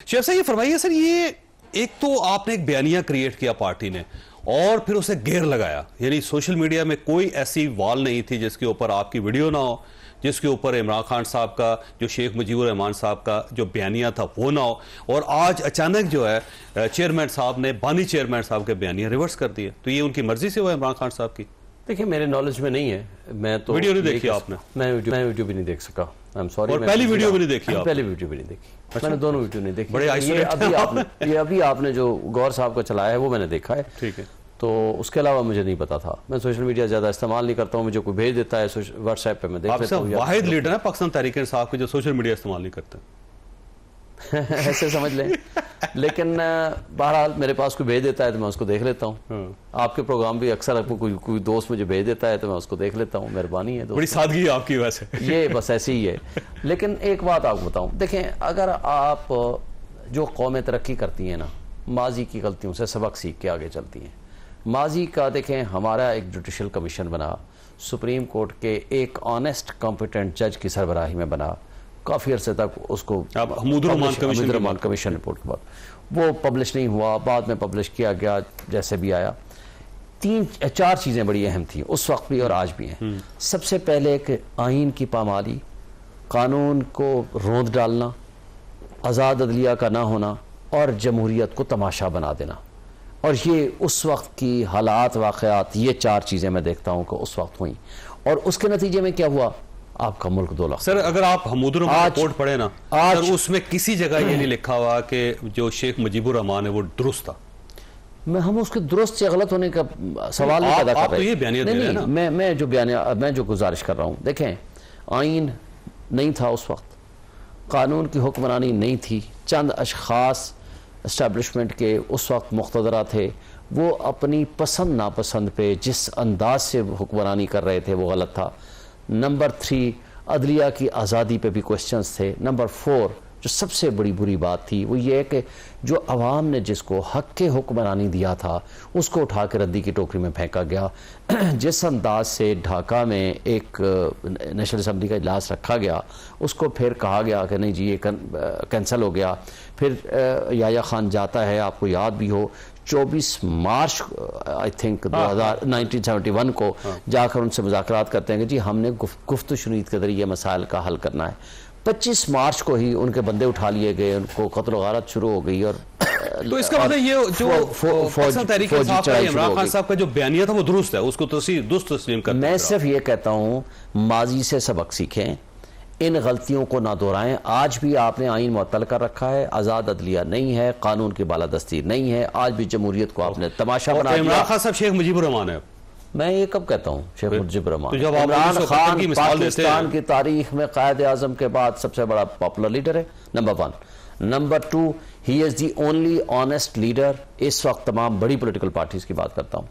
शेख साहब ये फरमाइए सर, ये एक तो आपने एक बयानिया क्रिएट किया पार्टी ने और फिर उसे घेर लगाया, यानी सोशल मीडिया में कोई ऐसी वॉल नहीं थी जिसके ऊपर आपकी वीडियो ना हो, जिसके ऊपर इमरान खान साहब का, जो शेख मुजीबुर रहमान साहब का जो बयानिया था वो ना हो, और आज अचानक जो है चेयरमैन साहब ने, बानी चेयरमैन साहब के बयानिया रिवर्स कर दिए। तो ये उनकी मर्जी से हुआ इमरान खान साहब की? देखिए मेरे नॉलेज में नहीं है, मैं तो वीडियो नहीं देखी आपने? मैं वीडियो भी नहीं देख सका, आई एम सॉरी। और पहली वीडियो भी नहीं देखी? पहली वीडियो भी नहीं देखी। अच्छा? मैंने दोनों वीडियो नहीं देखी। बड़े ये अभी आपने जो गौर साहब का चलाया है वो मैंने देखा है। ठीक है। तो उसके अलावा मुझे नहीं पता था। मैं सोशल मीडिया ज्यादा इस्तेमाल नहीं करता हूँ, मुझे कोई भेज देता है व्हाट्सएप पे मैं देख लेता हूँ। वाहिद लीडर है पाकिस्तान तहरीक इंसाफ के जो सोशल मीडिया इस्तेमाल नहीं करते। ऐसे समझ लें। लेकिन बहरहाल मेरे पास कोई भेज देता है तो मैं उसको देख लेता हूँ। आपके प्रोग्राम भी अक्सर आपको कोई दोस्त मुझे भेज देता है तो मैं उसको देख लेता हूँ। मेहरबानी है, बड़ी सादगी है आपकी वैसे। ये बस ऐसी ही है। लेकिन एक बात आपको बताऊं, देखें अगर आप जो कौमें तरक्की करती हैं ना, माजी की गलतियों से सबक सीख के आगे चलती हैं। माजी का देखें, हमारा एक जुडिशल कमीशन बना, सुप्रीम कोर्ट के एक ऑनेस्ट कॉम्पिटेंट जज की सरबराही में बना, काफ़ी अरसे तक उसको हमीदुर रहमान कमीशन रिपोर्ट के बाद वो पब्लिश नहीं हुआ, बाद में पब्लिश किया गया जैसे भी आया। 3-4 चीज़ें बड़ी अहम थी उस वक्त भी और आज भी हैं। सबसे पहले एक आइन की पामाली, कानून को रोंद डालना, आज़ाद अदलिया का ना होना और जमहूरियत को तमाशा बना देना। और ये उस वक्त की हालात वाक़यात, ये 4 चीज़ें मैं देखता हूँ कि उस वक्त हुई और उसके नतीजे में क्या हुआ, आपका मुल्क 2 लाख। सर अगर आप हमीदुर रहमान रिपोर्ट पढ़े ना, सर उसमें किसी जगह ये नहीं लिखा हुआ कि जो शेख मुजीबुर रहमान है वो दुरुस्त था। हम उसके दुरुस्त से गलत होने का सवाल नहीं पैदा कर रहे। नहीं, मैं जो गुजारिश कर रहा हूँ, देखें आइन नहीं था उस वक्त, कानून की हुक्मरानी नहीं थी, चंद अशखास एस्टेब्लिशमेंट के उस वक्त मुख्तदरा थे, वो अपनी पसंद नापसंद पे जिस अंदाज से हुक्मरानी कर रहे थे वो गलत था। नंबर 3, अदलिया की आज़ादी पे भी क्वेश्चंस थे। नंबर 4, जो सबसे बड़ी बुरी बात थी वो ये कि जो अवाम ने जिसको हक के हुक्मरानी दिया था उसको उठा के रद्दी की टोकरी में फेंका गया। जिस अंदाज से ढाका में एक नेशनल असम्बली का इजलास रखा गया, उसको फिर कहा गया कि नहीं जी ये कैंसिल हो गया। फिर याया खान जाता है, आपको याद भी हो, 24 मार्च आई थिंक 1971 को जाकर उनसे मुज़ाकरात करते हैं कि जी हमने गुफ्त शुनीद के जरिए मसाइल का हल करना है। 25 मार्च को ही उनके बंदे उठा लिए गए, उनको कत्ल गारत शुरू हो गई। और तो इसका मतलब ये जो पाकिस्तान तहरीक इंसाफ का इमरान खान साहब का जो बयानिया था वो दुरुस्त है, उसको दुरुस्त तस्लीम करते हैं। मैं सिर्फ ये कहता हूँ माजी से सबक सीखें, इन गलतियों को ना दोहराएं। आज भी आपने आइन मुअत्तल कर रखा है, आज़ाद अदलिया नहीं है, कानून की बालादस्ती नहीं है, आज भी जमहूरियत को आपने तमाशा बना दिया। इमरान खान साहब शेख मुजीबुर रहमान है। मैं ये कब कहता हूँ शेख मुजीबुर रहमान? तो इमरान खान पाकिस्तान की तारीख में कायद आज़म के बाद सबसे बड़ा पॉपुलर लीडर है, number 1। Number 2, he is the only honest leader. इस वक्त तमाम बड़ी पोलिटिकल पार्टीज की बात करता हूँ,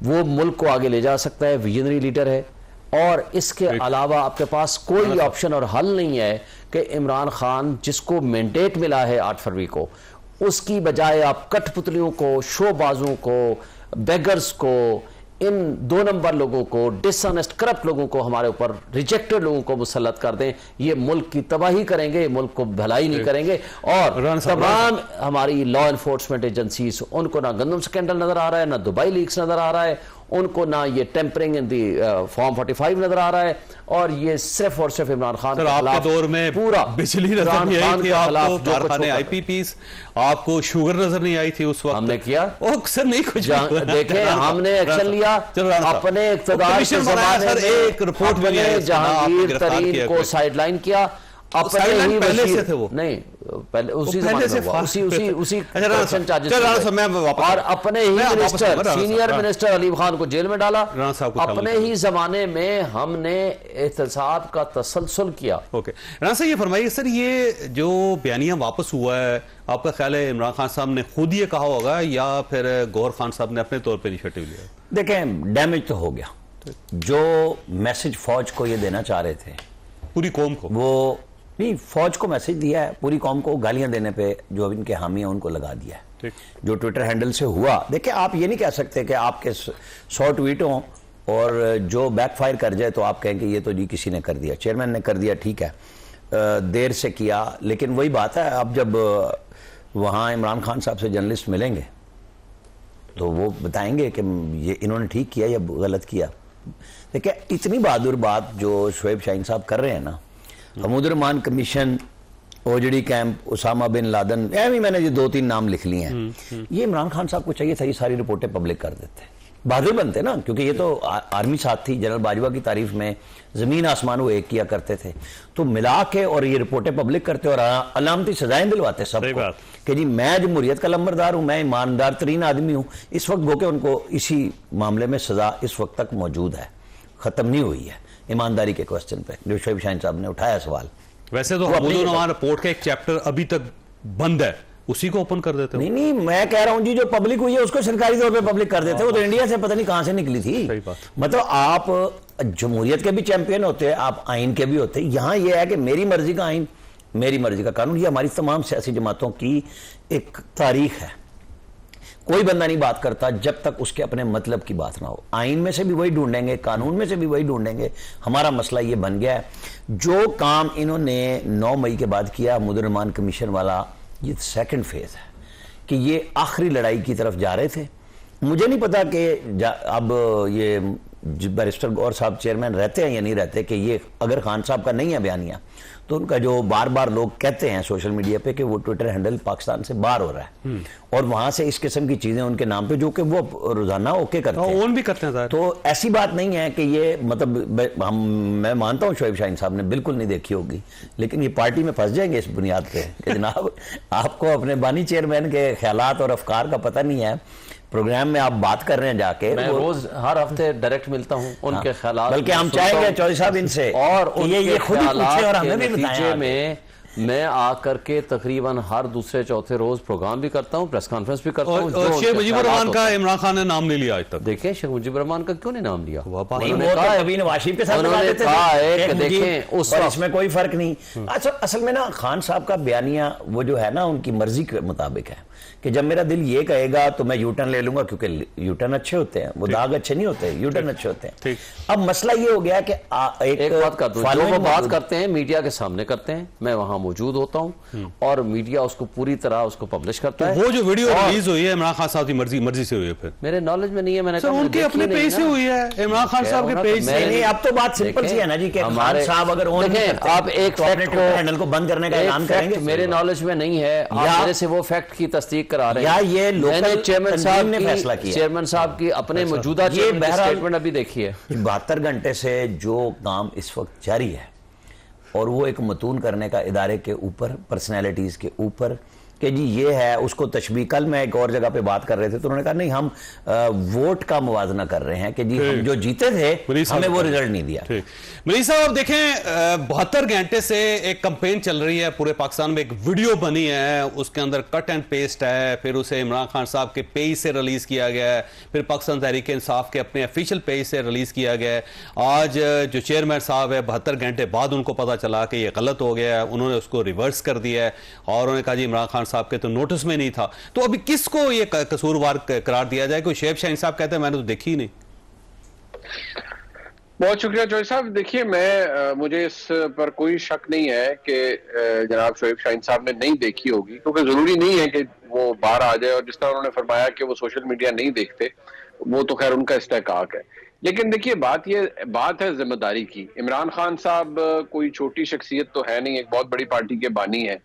वो मुल्क को आगे ले जा सकता है, विजनरी लीडर है। और इसके अलावा आपके पास कोई ऑप्शन और हल नहीं है कि इमरान खान जिसको मैंडेट मिला है 8 फरवरी को, उसकी बजाय आप कठपुतलियों को, शोबाजों को, बेगर्स को, इन 2 नंबर लोगों को, डिसऑनेस्ट करप्ट लोगों को, हमारे ऊपर रिजेक्टेड लोगों को मुसल्लत कर दें। ये मुल्क की तबाही करेंगे, ये मुल्क को भलाई नहीं करेंगे। और तमाम हमारी लॉ एनफोर्समेंट एजेंसीज, उनको ना गंदम स्कैंडल नजर आ रहा है, ना दुबई लीक्स नजर आ रहा है, उनको ना ये टेम्परिंग इन दी फॉर्म 45 नजर आ रहा है, और ये सिर्फ और सिर्फ इमरान खान के दौर में पूरा बिजली नजर नहीं आई थी आपको, कारखाने आईपीपीस, आपको शुगर नजर नहीं आई थी उस वक्त। हमने किया सर नहीं कुछ देखें, हमने एक्शन लिया अपने इक़्तिदार के ज़माने में। एक रिपोर्ट बनी है, जहांगीर तरीन को साइडलाइन किया, अपने ही पहले से थे वो नहीं, पहले उसी चार्जेस और अपने ही minister, senior minister Aleem Khan को जेल में डाला। अपने ही जमाने में हमने एहतसाब का तसलसल किया। ओके राना साहब, ये फरमाइए सर, ये जो बयानिया वापस हुआ है, आपका ख्याल है इमरान खान साहब ने खुद ये कहा होगा या फिर गौहर खान साहब ने अपने तौर पर इनिशिएटिव लिया? देखें, डैमेज तो हो गया। जो मैसेज फौज को ये देना चाह रहे थे, पूरी कौम को, वो नहीं, फौज को मैसेज दिया है, पूरी कौम को गालियां देने पे जो अब इनके हामी हैं उनको लगा दिया है। जो ट्विटर हैंडल से हुआ, देखिए आप ये नहीं कह सकते कि आपके 100 ट्वीट हों और जो बैकफायर कर जाए तो आप कहें कि ये तो जी किसी ने कर दिया, चेयरमैन ने कर दिया, ठीक है, देर से किया। लेकिन वही बात है, अब जब वहाँ इमरान खान साहब से जर्नलिस्ट मिलेंगे तो वो बताएंगे कि ये इन्होंने ठीक किया या गलत किया। देखिए इतनी बहादुर बात जो शोएब शाहीन साहब कर रहे हैं ना, Hamoodurrahman commission, Ojhri camp, Osama bin Laden, भी मैंने ये 2-3 नाम लिख लिए हैं। ये इमरान खान साहब को चाहिए था ये सारी रिपोर्टें पब्लिक कर देते, बहादुर बनते ना, क्योंकि ये तो आर्मी साथ थी। जनरल बाजवा की तारीफ में जमीन आसमान वो एक किया करते थे, तो मिला के और ये रिपोर्टें पब्लिक करते और अलामती सजाएं दिलवाते सबको कि जी मैं जमहूरियत का लंबरदार हूं, मैं ईमानदार तरीन आदमी हूं। इस वक्त गोके उनको इसी मामले में सजा इस वक्त तक मौजूद है, खत्म नहीं हुई है ईमानदारी के क्वेश्चन पे जो शोएब शाहीन साहब ने उठाया सवाल। वैसे तो हमूदुर्रहमान रिपोर्ट का एक चैप्टर अभी तक बंद है, उसी को ओपन कर देते हो? नहीं, मैं कह रहा हूं जी जो पब्लिक हुई है उसको सरकारी तौर पे पब्लिक कर देते। वो तो इंडिया से पता नहीं कहां से निकली थी। मतलब आप जमहूरियत के भी चैंपियन होते हैं, आप आइन के भी होते हैं। यहां ये है कि मेरी मर्जी का आइन, मेरी मर्जी का कानून, ये हमारी तमाम सियासी जमातों की एक तारीख है। कोई बंदा नहीं बात करता जब तक उसके अपने मतलब की बात ना हो। आइन में से भी वही ढूंढेंगे, कानून में से भी वही ढूंढेंगे। हमारा मसला ये बन गया है, जो काम इन्होंने 9 मई के बाद किया हमूदुर्रहमान कमीशन वाला, ये सेकंड फेज है कि ये आखिरी लड़ाई की तरफ जा रहे थे। मुझे नहीं पता कि अब ये बैरिस्टर गौर साहब चेयरमैन रहते हैं या नहीं रहते, कि ये अगर खान साहब का नहीं है बयानिया तो उनका जो बार बार लोग कहते हैं सोशल मीडिया पे कि वो ट्विटर हैंडल पाकिस्तान से बाहर हो रहा है और वहां से इस किस्म की चीजें उनके नाम पे जो कि वो रोजाना ओके करते हैं, ओन भी करते हैं। तो ऐसी बात नहीं है कि ये मतलब मैं मानता हूं शोएब शाहीन साहब ने बिल्कुल नहीं देखी होगी, लेकिन ये पार्टी में फंस जाएंगे इस बुनियाद पे कि जनाब आपको अपने बानी चेयरमैन के ख्यालात और अफकार का पता नहीं है। प्रोग्राम में आप बात कर रहे हैं जाके, मैं रोज हर हफ्ते डायरेक्ट मिलता हूं उनके ख्यालात, बल्कि हम चाहेंगे चौधरी साहब इनसे और ये खुद ही पूछे और हमें भी बताएं। में मैं आकर के तकरीबन हर दूसरे चौथे रोज प्रोग्राम भी करता हूं, प्रेस कॉन्फ्रेंस भी करता हूं। शेख मुजीबुर रहमान का इमरान खान ने नाम नहीं लिया आज तक। देखें शेख मुजीबुर रहमान का क्यों नहीं नाम लिया? इसमें कोई फर्क नहीं। असल में ना खान साहब का बयानिया वो जो है ना उनकी मर्जी के मुताबिक है कि जब मेरा दिल ये कहेगा तो मैं यूटर्न ले लूंगा, क्योंकि यूटर्न अच्छे होते हैं, वो दाग अच्छे नहीं होते, यूटर्न अच्छे होते हैं। अब मसला ये हो गया कि एक बात कर दूं, जो वो बात करते हैं मीडिया के सामने करते हैं, मैं वहां मौजूद होता हूं और मीडिया उसको पूरी तरह उसको पब्लिश करता है। वो जो वीडियो रिलीज हुई है इमरान खान साहब की मर्जी से हुई है, फिर मेरे नॉलेज में नहीं है, मैंने कहा उनके अपने पेज से हुई है, इमरान खान साहब के पेज से नहीं। अब तो बात सिंपल सी है ना जी कि खान साहब अगर आप एक फैक्ट हैंडल को बंद करने का ऐलान करेंगे, मेरे नॉलेज में नहीं है, आप मेरे से वो फैक्ट की तस्दीक करा रहे हैं। ये मैंने चेयरमैन साहब ने फैसला किया, चेयरमैन साहब की अपने मौजूदा स्टेटमेंट अभी देखिए। 72 घंटे से जो काम इस वक्त जारी है और वो एक मतून करने का इदारे के ऊपर, पर्सनैलिटीज के ऊपर कि जी ये है उसको तशबीह। कल मैं एक और जगह पे बात कर रहे थे तो उन्होंने कहा नहीं हम वोट का मुवाजना कर रहे हैं कि जी हम जो जीते थे हमें वो रिजल्ट नहीं दिया। मलिक साहब देखें 72 घंटे से एक कंपेन चल रही है पूरे पाकिस्तान में, एक वीडियो बनी है उसके अंदर कट एंड पेस्ट है, फिर उसे इमरान खान साहब के पेज से रिलीज किया गया है, फिर पाकिस्तान तहरीक इंसाफ के अपने ऑफिशियल पेज से रिलीज किया गया है। आज जो चेयरमैन साहब है 72 घंटे बाद उनको पता चला कि ये गलत हो गया है, उन्होंने उसको रिवर्स कर दिया है और उन्होंने कहा जी इमरान खान साहब के तो नोटिस में नहीं था। तो अभी किसको ये कसूरवार करार दिया जाए? कोई शोएब शाहीन साहब कहते हैं मैंने तो देखी ही नहीं। बहुत शुक्रिया चौधरी साहब। देखिए मुझे इस पर कोई शक नहीं है कि जनाब शोएब शाहीन साहब ने नहीं देखी होगी, क्योंकि जरूरी नहीं है कि वो बाहर आ जाए और जिस तरह उन्होंने फरमाया कि वो सोशल मीडिया नहीं देखते, वो तो खैर उनका इस्तेहकाक है। लेकिन देखिए बात है जिम्मेदारी की। इमरान खान साहब कोई छोटी शख्सियत तो है नहीं, एक बहुत बड़ी पार्टी के बानी है।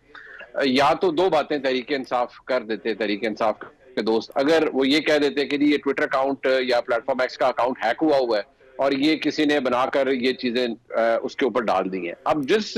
या तो दो बातें तहरीक इंसाफ कर देते, तहरीक इंसाफ के दोस्त, अगर वो ये कह देते कि ये ट्विटर अकाउंट या प्लेटफॉर्म एक्स का अकाउंट हैक हुआ है और ये किसी ने बनाकर ये चीजें उसके ऊपर डाल दी हैं। अब जिस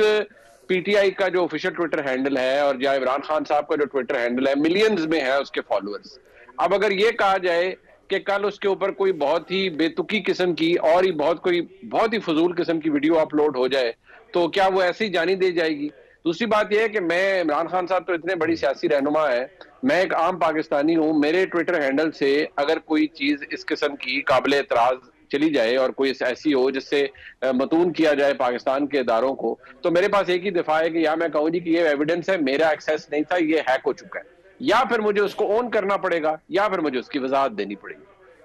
पीटीआई का जो ऑफिशियल ट्विटर हैंडल है और या इमरान खान साहब का जो ट्विटर हैंडल है, मिलियंस में है उसके फॉलोअर्स। अब अगर ये कहा जाए कि कल उसके ऊपर कोई बहुत ही बेतुकी किस्म की और बहुत ही फजूल किस्म की वीडियो अपलोड हो जाए, तो क्या वो ऐसी जानी दे जाएगी? दूसरी बात यह है कि मैं इमरान खान साहब तो इतने बड़ी सियासी रहनुमा है, मैं एक आम पाकिस्तानी हूं। मेरे ट्विटर हैंडल से अगर कोई चीज इस किस्म की काबिल एतराज चली जाए और कोई ऐसी हो जिससे मतून किया जाए पाकिस्तान के इदारों को, तो मेरे पास एक ही दिफा है कि या मैं कहूँ जी कि ये एविडेंस है, मेरा एक्सेस नहीं था, ये हैक हो चुका है, या फिर मुझे उसको ऑन करना पड़ेगा या फिर मुझे उसकी वजाहत देनी पड़ेगी।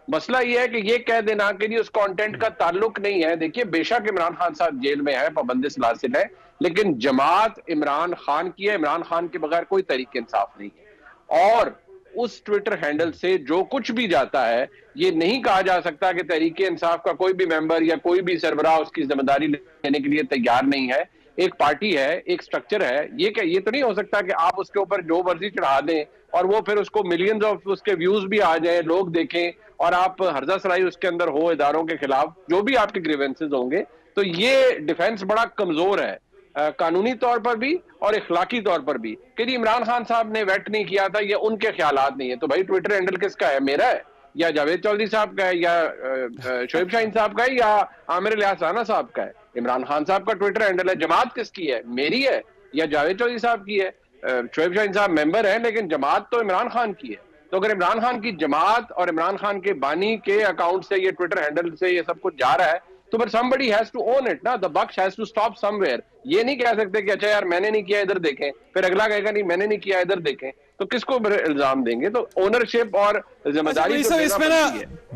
मसला यह है कि ये कह देना कि जी उस कंटेंट का ताल्लुक नहीं है। देखिए बेशक इमरान खान साहब जेल में है, पाबंदी सलासिल है, लेकिन जमात इमरान खान की है, इमरान खान के बगैर कोई तहरीक इंसाफ नहीं है। और उस ट्विटर हैंडल से जो कुछ भी जाता है, ये नहीं कहा जा सकता कि तहरीक इंसाफ का कोई भी मेंबर या कोई भी सरबराह उसकी जिम्मेदारी लेने के लिए तैयार नहीं है। एक पार्टी है, एक स्ट्रक्चर है, ये तो नहीं हो सकता कि आप उसके ऊपर जो मर्जी चढ़ा दें और वो फिर उसको मिलियंस ऑफ उसके व्यूज भी आ जाए, लोग देखें और आप हर्जा सराई उसके अंदर हो इदारों के खिलाफ, जो भी आपके ग्रीवेंसेस होंगे। तो ये डिफेंस बड़ा कमजोर है कानूनी तौर पर भी और इखलाकी तौर पर भी, कि जी इमरान खान साहब ने वेट नहीं किया था, ये उनके ख्यालात नहीं है। तो भाई ट्विटर हैंडल किसका है? मेरा है या जावेद चौधरी साहब का है या शोएब शाहीन साहब का है या आमिर इलियास राना साहब का है? इमरान खान साहब का ट्विटर हैंडल है। जमात किसकी है? मेरी है या जावेद चौधरी साहब की है? शोएब शाहीन साहब मेंबर हैं लेकिन जमात तो इमरान खान की है। तो अगर इमरान खान की जमात और इमरान खान के बानी के अकाउंट से ये ट्विटर हैंडल से ये सब कुछ जा रहा है, तो फिर somebody has to own it ना, the buck has to stop somewhere। ये नहीं कह सकते कि अच्छा यार मैंने नहीं किया इधर देखें, फिर अगला कहेगा नहीं मैंने नहीं किया इधर देखें, तो किसको इल्जाम देंगे? तो ओनरशिप और जिम्मेदारी इसमें ना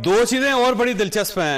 दो चीजें और बड़ी दिलचस्प हैं।